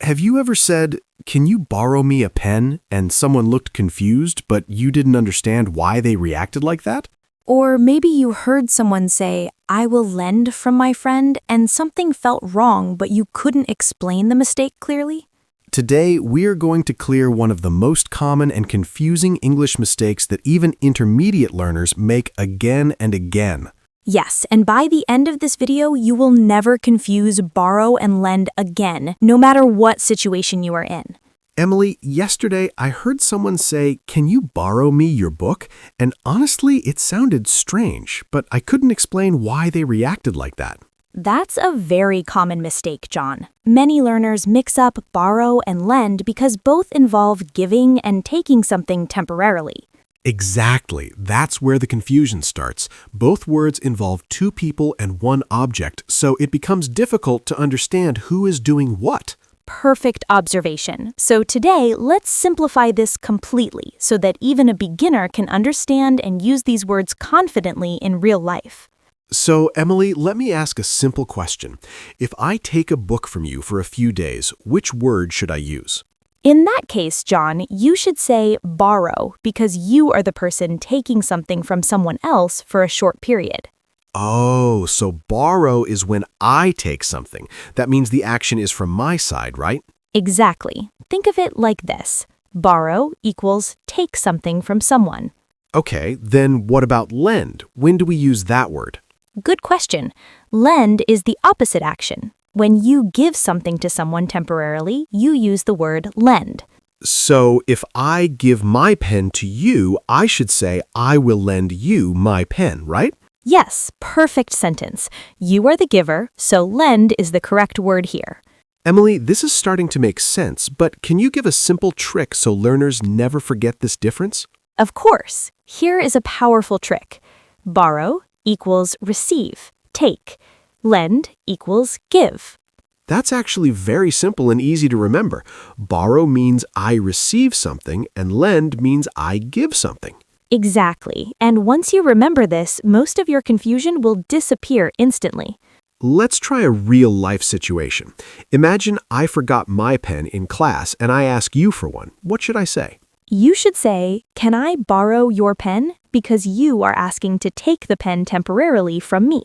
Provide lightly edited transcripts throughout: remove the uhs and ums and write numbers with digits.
Have you ever said, "Can you borrow me a pen?" and someone looked confused, but you didn't understand why they reacted like that? Or maybe you heard someone say, "I will lend from my friend," and something felt wrong, but you couldn't explain the mistake clearly? Today, we're going to clear one of the most common and confusing English mistakes that even intermediate learners make again and again. Yes, and by the end of this video, you will never confuse borrow and lend again, no matter what situation you are in. Emily, yesterday I heard someone say, "Can you borrow me your book?" And honestly, it sounded strange, but I couldn't explain why they reacted like that. That's a very common mistake, John. Many learners mix up borrow and lend because both involve giving and taking something temporarily. Exactly. That's where the confusion starts. Both words involve two people and one object, so it becomes difficult to understand who is doing what. Perfect observation. So today, let's simplify this completely so that even a beginner can understand and use these words confidently in real life. So, Emily, let me ask a simple question. If I take a book from you for a few days, which word should I use? In that case, John, you should say borrow because you are the person taking something from someone else for a short period. Oh, so borrow is when I take something. That means the action is from my side, right? Exactly. Think of it like this. Borrow equals take something from someone. Okay, then what about lend? When do we use that word? Good question. Lend is the opposite action. When you give something to someone temporarily, you use the word lend. So if I give my pen to you, I should say, "I will lend you my pen," right? Yes, perfect sentence. You are the giver, so lend is the correct word here. Emily, this is starting to make sense, but can you give a simple trick so learners never forget this difference? Of course, here is a powerful trick. Borrow equals receive, take. Lend equals give. That's actually very simple and easy to remember. Borrow means I receive something, and lend means I give something. Exactly. And once you remember this, most of your confusion will disappear instantly. Let's try a real-life situation. Imagine I forgot my pen in class and I ask you for one. What should I say? You should say, "Can I borrow your pen?" because you are asking to take the pen temporarily from me.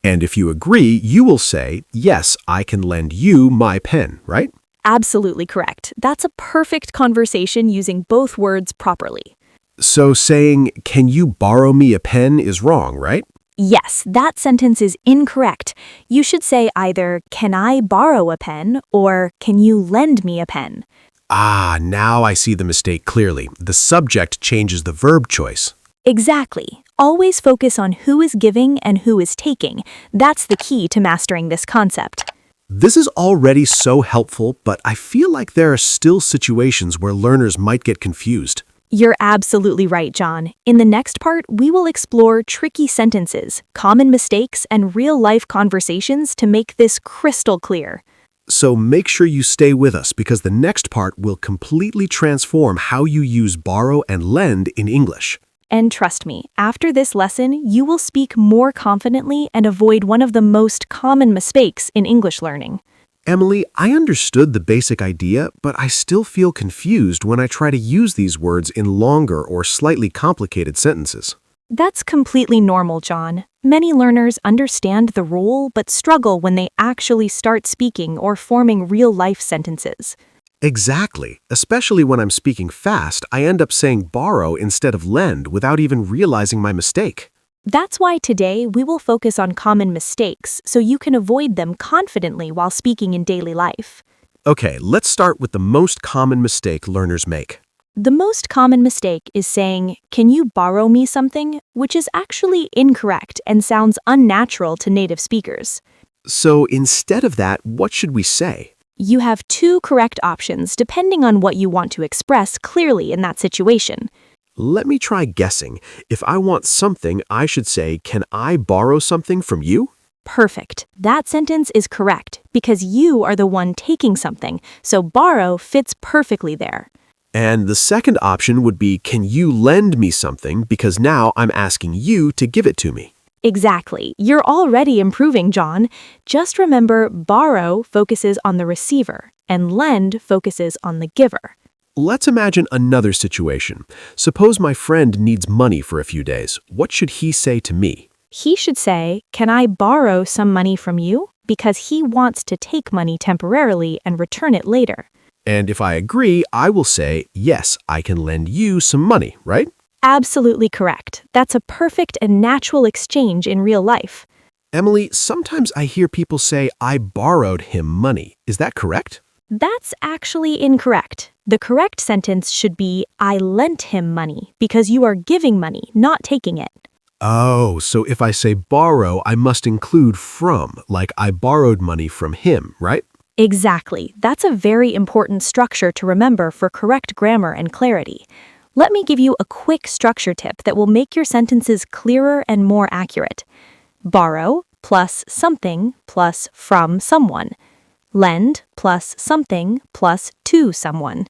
And if you agree, you will say, "Yes, I can lend you my pen," right? Absolutely correct. That's a perfect conversation using both words properly. So saying, "Can you borrow me a pen?" is wrong, right? Yes, that sentence is incorrect. You should say either, "Can I borrow a pen?" or "Can you lend me a pen?" Ah, now I see the mistake clearly. The subject changes the verb choice. Exactly. Always focus on who is giving and who is taking. That's the key to mastering this concept. This is already so helpful, but I feel like there are still situations where learners might get confused. You're absolutely right, John. In the next part, we will explore tricky sentences, common mistakes, and real-life conversations to make this crystal clear. So make sure you stay with us because the next part will completely transform how you use borrow and lend in English. And trust me, after this lesson, you will speak more confidently and avoid one of the most common mistakes in English learning. Emily, I understood the basic idea, but I still feel confused when I try to use these words in longer or slightly complicated sentences. That's completely normal, John. Many learners understand the rule but struggle when they actually start speaking or forming real-life sentences. Exactly. Especially when I'm speaking fast, I end up saying borrow instead of lend without even realizing my mistake. That's why today we will focus on common mistakes so you can avoid them confidently while speaking in daily life. Okay, let's start with the most common mistake learners make. The most common mistake is saying, "Can you borrow me something?" which is actually incorrect and sounds unnatural to native speakers. So instead of that, what should we say? You have two correct options depending on what you want to express clearly in that situation. Let me try guessing. If I want something, I should say, "Can I borrow something from you?" Perfect. That sentence is correct because you are the one taking something, so borrow fits perfectly there. And the second option would be, "Can you lend me something?" because now I'm asking you to give it to me. Exactly. You're already improving, John. Just remember, borrow focuses on the receiver. and lend focuses on the giver. Let's imagine another situation. Suppose my friend needs money for a few days. What should he say to me? He should say, "Can I borrow some money from you?" because he wants to take money temporarily and return it later. And if I agree, I will say, yes, I can lend you some money, right? Absolutely correct. That's a perfect and natural exchange in real life. Emily, sometimes I hear people say, I borrowed him money. Is that correct? That's actually incorrect. The correct sentence should be, "I lent him money," because you are giving money, not taking it. Oh, so if I say borrow, I must include from, like I borrowed money from him, right? Exactly. That's a very important structure to remember for correct grammar and clarity. Let me give you a quick structure tip that will make your sentences clearer and more accurate. Borrow plus something plus from someone. Lend plus something plus to someone.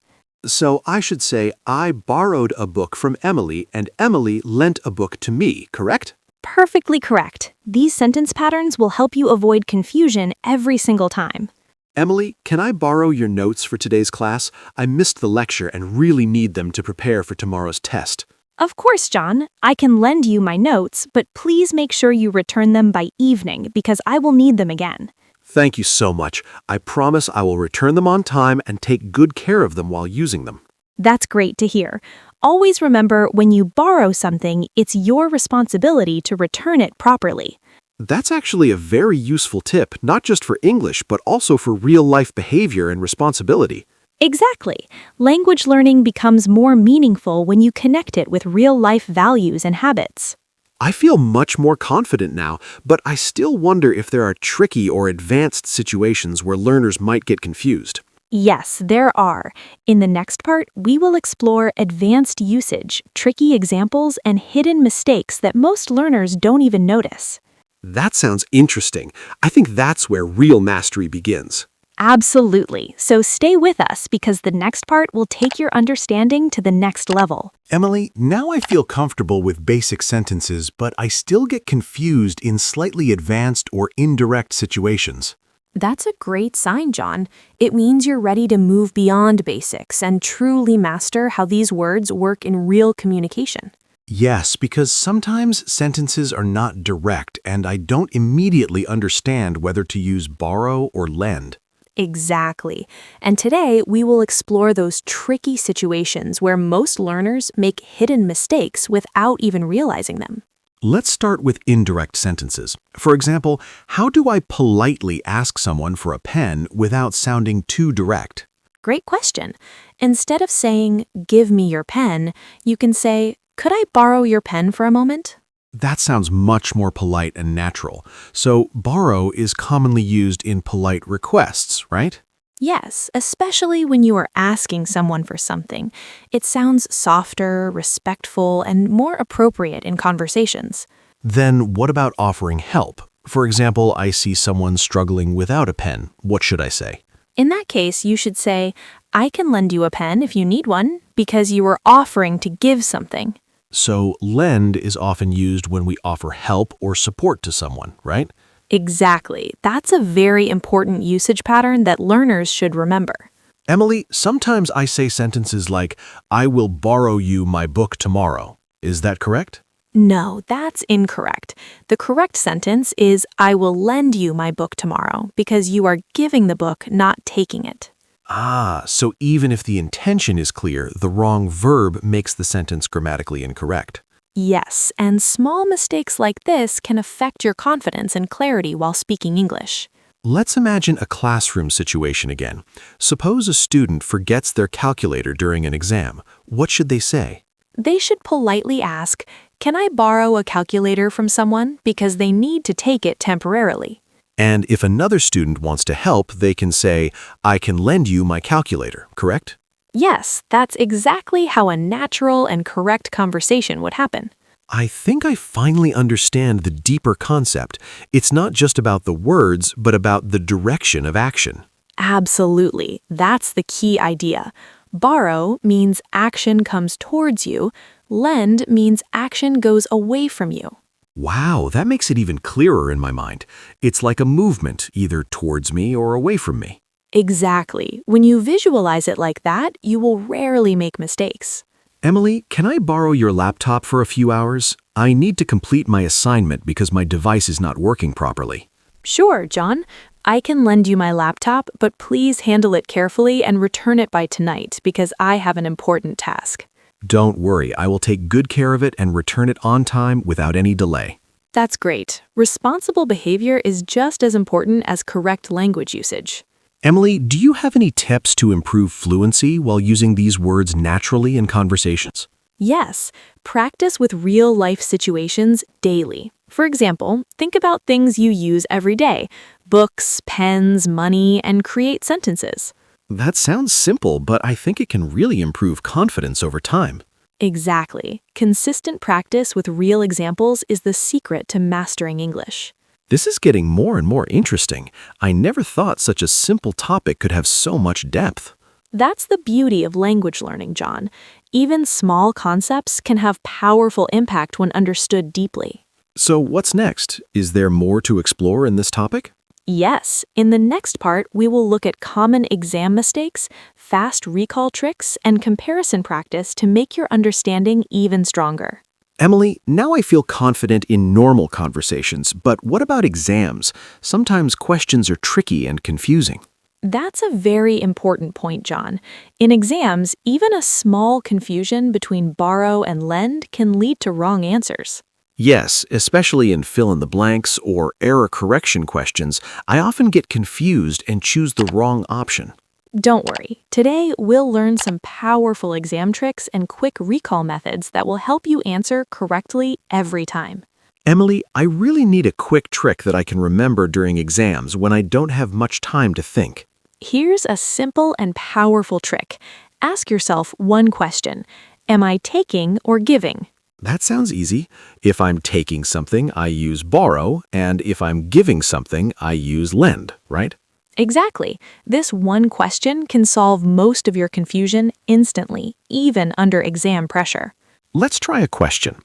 So I should say, I borrowed a book from Emily and Emily lent a book to me, correct? Perfectly correct. These sentence patterns will help you avoid confusion every single time. Emily, can I borrow your notes for today's class? I missed the lecture and really need them to prepare for tomorrow's test. Of course, John. I can lend you my notes, but please make sure you return them by evening because I will need them again. Thank you so much. I promise I will return them on time and take good care of them while using them. That's great to hear. Always remember, when you borrow something, it's your responsibility to return it properly. That's actually a very useful tip, not just for English, but also for real-life behavior and responsibility. Exactly. Language learning becomes more meaningful when you connect it with real-life values and habits. I feel much more confident now, but I still wonder if there are tricky or advanced situations where learners might get confused. Yes, there are. In the next part, we will explore advanced usage, tricky examples, and hidden mistakes that most learners don't even notice. That sounds interesting. I think that's where real mastery begins. Absolutely. So stay with us because the next part will take your understanding to the next level. Emily, now I feel comfortable with basic sentences, but I still get confused in slightly advanced or indirect situations. That's a great sign, John. It means you're ready to move beyond basics and truly master how these words work in real communication. Yes, because sometimes sentences are not direct and I don't immediately understand whether to use borrow or lend. Exactly. And today we will explore those tricky situations where most learners make hidden mistakes without even realizing them. Let's start with indirect sentences. For example, how do I politely ask someone for a pen without sounding too direct? Great question. Instead of saying, "Give me your pen," you can say, "Could I borrow your pen for a moment?" That sounds much more polite and natural. So, borrow is commonly used in polite requests, right? Yes, especially when you are asking someone for something. It sounds softer, respectful, and more appropriate in conversations. Then what about offering help? For example, I see someone struggling without a pen. What should I say? In that case, you should say, "I can lend you a pen if you need one," because you are offering to give something. So, lend is often used when we offer help or support to someone, right? Exactly. That's a very important usage pattern that learners should remember. Emily, sometimes I say sentences like, I will borrow you my book tomorrow. Is that correct? No, that's incorrect. The correct sentence is, "I will lend you my book tomorrow," because you are giving the book, not taking it. Ah, so even if the intention is clear, the wrong verb makes the sentence grammatically incorrect. Yes, and small mistakes like this can affect your confidence and clarity while speaking English. Let's imagine a classroom situation again. Suppose a student forgets their calculator during an exam. What should they say? They should politely ask, "Can I borrow a calculator from someone?" because they need to take it temporarily. And if another student wants to help, they can say, I can lend you my calculator, correct? Yes, that's exactly how a natural and correct conversation would happen. I think I finally understand the deeper concept. It's not just about the words, but about the direction of action. Absolutely. That's the key idea. Borrow means action comes towards you. Lend means action goes away from you. Wow, that makes it even clearer in my mind. It's like a movement, either towards me or away from me. Exactly. When you visualize it like that, you will rarely make mistakes. Emily, can I borrow your laptop for a few hours? I need to complete my assignment because my device is not working properly. Sure, John. I can lend you my laptop, but please handle it carefully and return it by tonight because I have an important task. Don't worry, I will take good care of it and return it on time without any delay. That's great. Responsible behavior is just as important as correct language usage. Emily, do you have any tips to improve fluency while using these words naturally in conversations? Yes, practice with real-life situations daily. For example, think about things you use every day, books, pens, money, and create sentences. That sounds simple, but I think it can really improve confidence over time. Exactly. Consistent practice with real examples is the secret to mastering English. This is getting more and more interesting. I never thought such a simple topic could have so much depth. That's the beauty of language learning, John. Even small concepts can have powerful impact when understood deeply. So what's next? Is there more to explore in this topic? Yes, in the next part, we will look at common exam mistakes, fast recall tricks, and comparison practice to make your understanding even stronger. Emily, now I feel confident in normal conversations, but what about exams? Sometimes questions are tricky and confusing. That's a very important point, John. In exams, even a small confusion between borrow and lend can lead to wrong answers. Yes, especially in fill-in-the-blanks or error correction questions, I often get confused and choose the wrong option. Don't worry. Today, we'll learn some powerful exam tricks and quick recall methods that will help you answer correctly every time. Emily, I really need a quick trick that I can remember during exams when I don't have much time to think. Here's a simple and powerful trick. Ask yourself one question. Am I taking or giving? That sounds easy. If I'm taking something, I use borrow, and if I'm giving something, I use lend, right? Exactly. This one question can solve most of your confusion instantly, even under exam pressure. Let's try a question.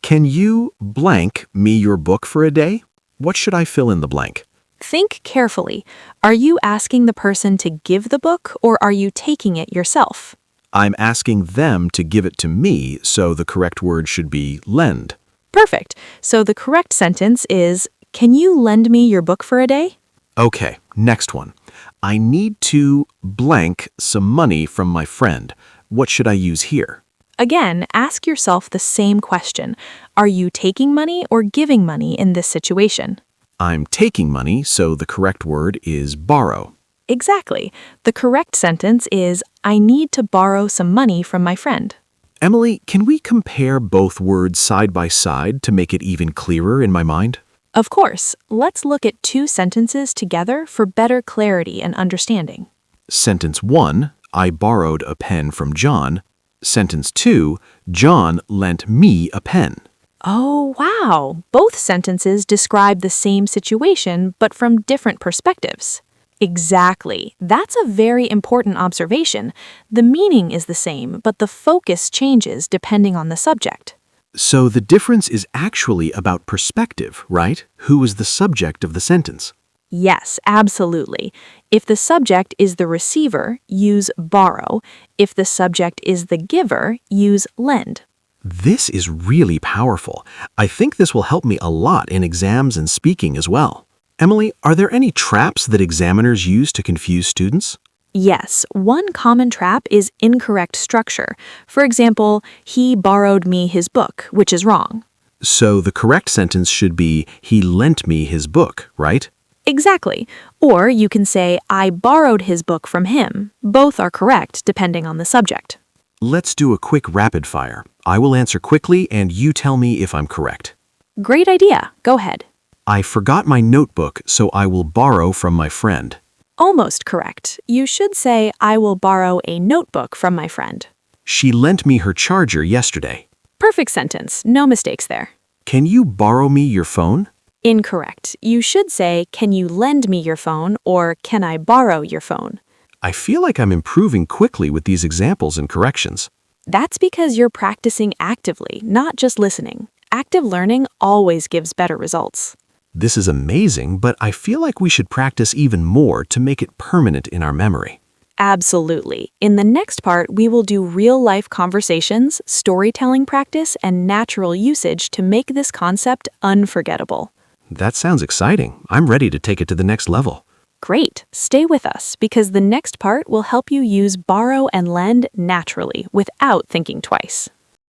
Can you blank me your book for a day? What should I fill in the blank? Think carefully. Are you asking the person to give the book or are you taking it yourself? I'm asking them to give it to me, so the correct word should be lend. Perfect. So the correct sentence is, can you lend me your book for a day? Okay, next one. I need to blank some money from my friend. What should I use here? Again, ask yourself the same question. Are you taking money or giving money in this situation? I'm taking money, so the correct word is borrow. Exactly. The correct sentence is, I need to borrow some money from my friend. Emily, can we compare both words side by side to make it even clearer in my mind? Of course, let's look at two sentences together for better clarity and understanding. Sentence 1, I borrowed a pen from John. Sentence 2, John lent me a pen. Oh, wow! Both sentences describe the same situation, but from different perspectives. Exactly. That's a very important observation. The meaning is the same, but the focus changes depending on the subject. So the difference is actually about perspective, right? Who is the subject of the sentence? Yes, absolutely. If the subject is the receiver, use borrow. If the subject is the giver, use lend. This is really powerful. I think this will help me a lot in exams and speaking as well. Emily, are there any traps that examiners use to confuse students? Yes, one common trap is incorrect structure. For example, he borrowed me his book, which is wrong. So the correct sentence should be, he lent me his book, right? Exactly. Or you can say, I borrowed his book from him. Both are correct depending on the subject. Let's do a quick rapid fire. I will answer quickly and you tell me if I'm correct. Great idea. Go ahead. I forgot my notebook, so I will borrow from my friend. Almost correct. You should say, I will borrow a notebook from my friend. She lent me her charger yesterday. Perfect sentence. No mistakes there. Can you borrow me your phone? Incorrect. You should say, can you lend me your phone or can I borrow your phone? I feel like I'm improving quickly with these examples and corrections. That's because you're practicing actively, not just listening. Active learning always gives better results. This is amazing, but I feel like we should practice even more to make it permanent in our memory. Absolutely. In the next part, we will do real-life conversations, storytelling practice, and natural usage to make this concept unforgettable. That sounds exciting. I'm ready to take it to the next level. Great. Stay with us because the next part will help you use borrow and lend naturally without thinking twice.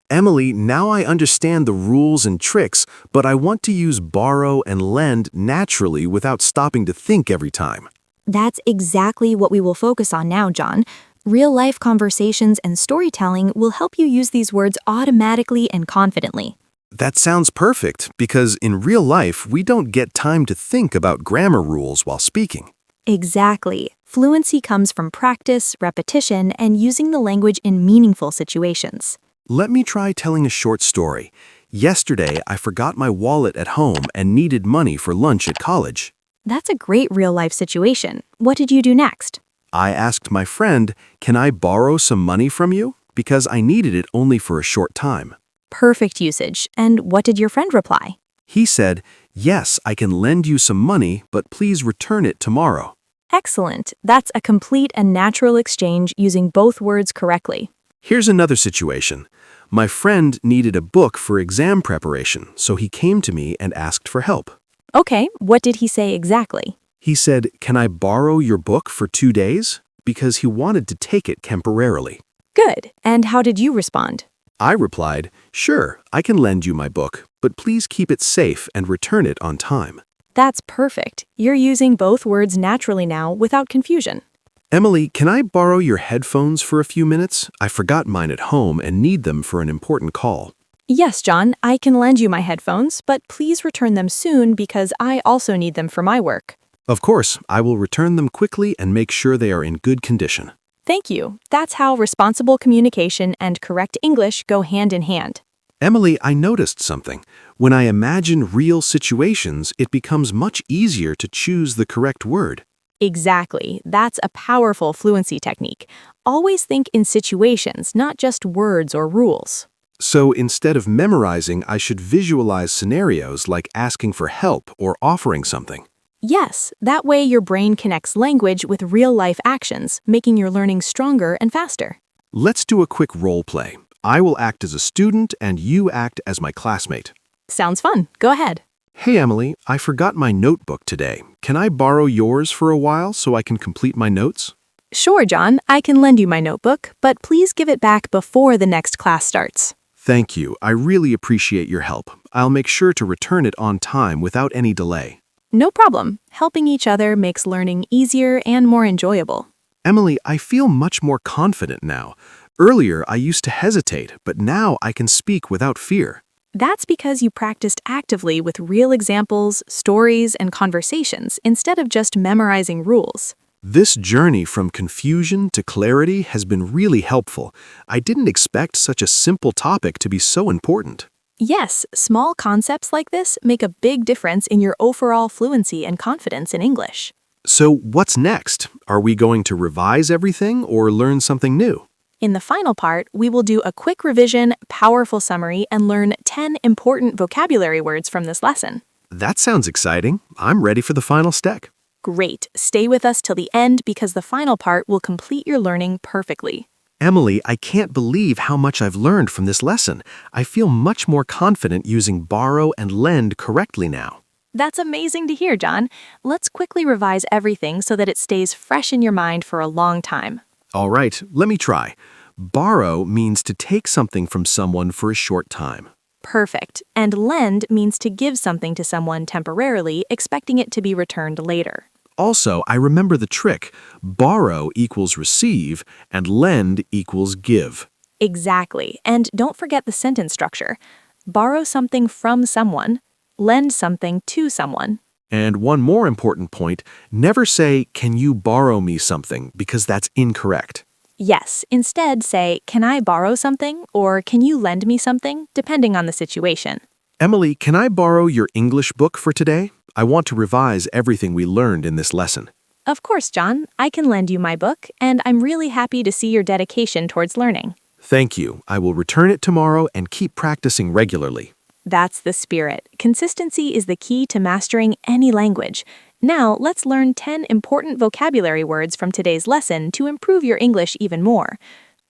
Emily, now I understand the rules and tricks, but I want to use borrow and lend naturally without stopping to think every time. That's exactly what we will focus on now, John. Real-life conversations and storytelling will help you use these words automatically and confidently. That sounds perfect, because in real life, we don't get time to think about grammar rules while speaking. Exactly. Fluency comes from practice, repetition, and using the language in meaningful situations. Let me try telling a short story. Yesterday, I forgot my wallet at home and needed money for lunch at college. That's a great real-life situation. What did you do next? I asked my friend, "Can I borrow some money from you?" because I needed it only for a short time. Perfect usage. And what did your friend reply? He said, "Yes, I can lend you some money, but please return it tomorrow." Excellent. That's a complete and natural exchange using both words correctly. Here's another situation. My friend needed a book for exam preparation, so he came to me and asked for help. Okay, what did he say exactly? He said, "Can I borrow your book for 2 days?" because he wanted to take it temporarily. Good. And how did you respond? I replied, "Sure, I can lend you my book, but please keep it safe and return it on time." That's perfect. You're using both words naturally now without confusion. Emily, can I borrow your headphones for a few minutes? I forgot mine at home and need them for an important call. Yes, John, I can lend you my headphones, but please return them soon because I also need them for my work. Of course, I will return them quickly and make sure they are in good condition. Thank you. That's how responsible communication and correct English go hand in hand. Emily, I noticed something. When I imagine real situations, it becomes much easier to choose the correct word. Exactly. That's a powerful fluency technique. Always think in situations, not just words or rules. So instead of memorizing, I should visualize scenarios like asking for help or offering something. Yes, that way your brain connects language with real-life actions, making your learning stronger and faster. Let's do a quick role play. I will act as a student and you act as my classmate. Sounds fun. Go ahead. Hey Emily, I forgot my notebook today. Can I borrow yours for a while so I can complete my notes? Sure, John, I can lend you my notebook, but please give it back before the next class starts. Thank you. I really appreciate your help. I'll make sure to return it on time without any delay. No problem. Helping each other makes learning easier and more enjoyable. Emily, I feel much more confident now. Earlier, I used to hesitate, but now I can speak without fear. That's because you practiced actively with real examples, stories, and conversations instead of just memorizing rules. This journey from confusion to clarity has been really helpful. I didn't expect such a simple topic to be so important. Yes, small concepts like this make a big difference in your overall fluency and confidence in English. So what's next? Are we going to revise everything or learn something new? In the final part, we will do a quick revision, powerful summary, and learn 10 important vocabulary words from this lesson. That sounds exciting. I'm ready for the final step. Great. Stay with us till the end because the final part will complete your learning perfectly. Emily, I can't believe how much I've learned from this lesson. I feel much more confident using borrow and lend correctly now. That's amazing to hear, John. Let's quickly revise everything so that it stays fresh in your mind for a long time. All right, let me try. Borrow means to take something from someone for a short time. Perfect. And lend means to give something to someone temporarily, expecting it to be returned later. Also, I remember the trick. Borrow equals receive and lend equals give. Exactly. And don't forget the sentence structure. Borrow something from someone, lend something to someone. And one more important point, never say, "Can you borrow me something?" because that's incorrect. Yes, instead say, "Can I borrow something?" or "Can you lend me something?" depending on the situation. Emily, can I borrow your English book for today? I want to revise everything we learned in this lesson. Of course, John. I can lend you my book, and I'm really happy to see your dedication towards learning. Thank you. I will return it tomorrow and keep practicing regularly. That's the spirit. Consistency is the key to mastering any language. Now, let's learn 10 important vocabulary words from today's lesson to improve your English even more.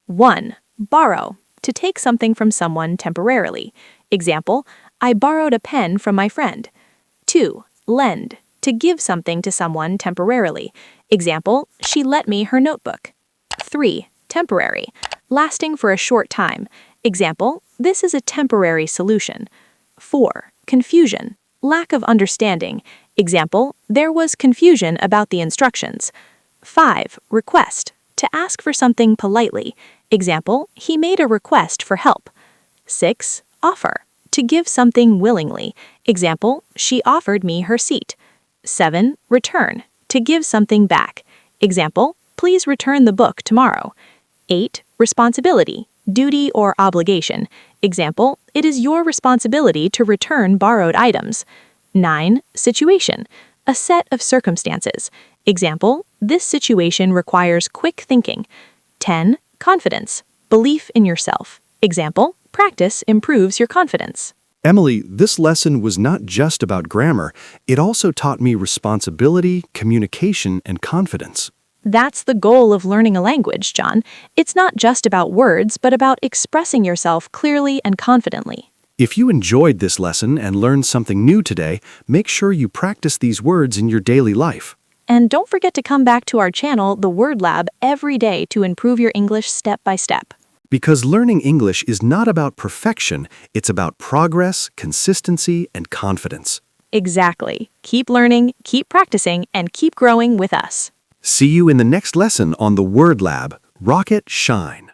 1. Borrow. To take something from someone temporarily. Example, I borrowed a pen from my friend. 2. Lend. To give something to someone temporarily. Example, she lent me her notebook. 3. Temporary. Lasting for a short time. Example, this is a temporary solution. 4. Confusion. Lack of understanding. Example, there was confusion about the instructions. 5. Request. To ask for something politely. Example, he made a request for help. 6. Offer. To give something willingly. Example, she offered me her seat. 7. Return. To give something back. Example, please return the book tomorrow. 8. Responsibility. Duty or obligation. Example, it is your responsibility to return borrowed items. 9. Situation. A set of circumstances. Example, this situation requires quick thinking. 10. Confidence. Belief in yourself. Example, practice improves your confidence. Emily, this lesson was not just about grammar. It also taught me responsibility, communication, and confidence. That's the goal of learning a language, John. It's not just about words, but about expressing yourself clearly and confidently. If you enjoyed this lesson and learned something new today, make sure you practice these words in your daily life. And don't forget to come back to our channel, The Word Lab, every day to improve your English step by step. Because learning English is not about perfection, it's about progress, consistency, and confidence. Exactly. Keep learning, keep practicing, and keep growing with us. See you in the next lesson on the Word Lab. Rocket Shine.